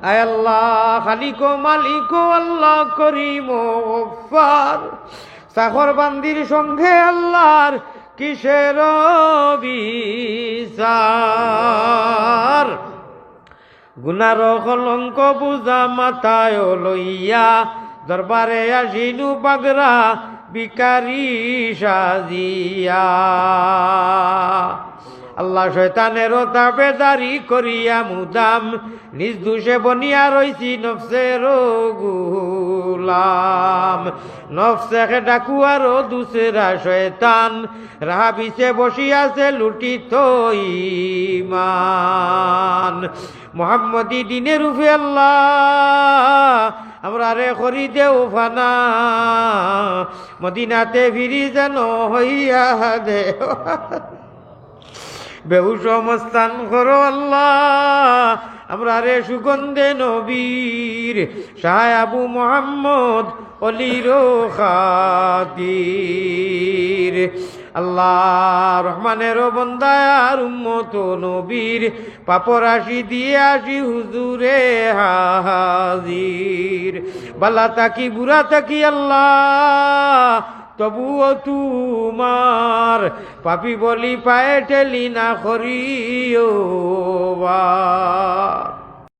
আয় আল্লাহ খালিক ও মালিক ও আল্লাহ করিম ও গফফার, চাকর বান্দির সঙ্গে আল্লাহর কিসের বিচার। গুনার কলঙ্ক বুঝা মাথায় লইয়া দরবারে আসিনু বাগরা ভিখারি সাজিয়া। আল্লাহ শয়তানেরও তাবেদারি করিয়া মুদাম নিজ দোষে বনিয়া রইছি নফসের গুলাম। নফসে ডাকুয়ারও দুসরা শয়তান রাহা বিছে বসিয়াছে লুটিত ঈমান। মোহাম্মদী দিনের রূপে আল্লাহ আমরা রে করি দেও ফানা, মদিনাতে ফিরি যেন হইয়া দে বেহুশ মস্তান করো আল্লাহ আমরা রে সুগন্ধে নবীর শাহ আবু মোহাম্মদ অলির খাতির। আল্লাহ রহমানের বন্দায়ার উম্মত নবীর পাপরাশি দিয়ে আসি হুজুরে হাজির। বালা তাকি বুড়া তাকি আল্লাহ তবুও তুমার পাপি বলি পায়ে ঠেলি না করিও বা।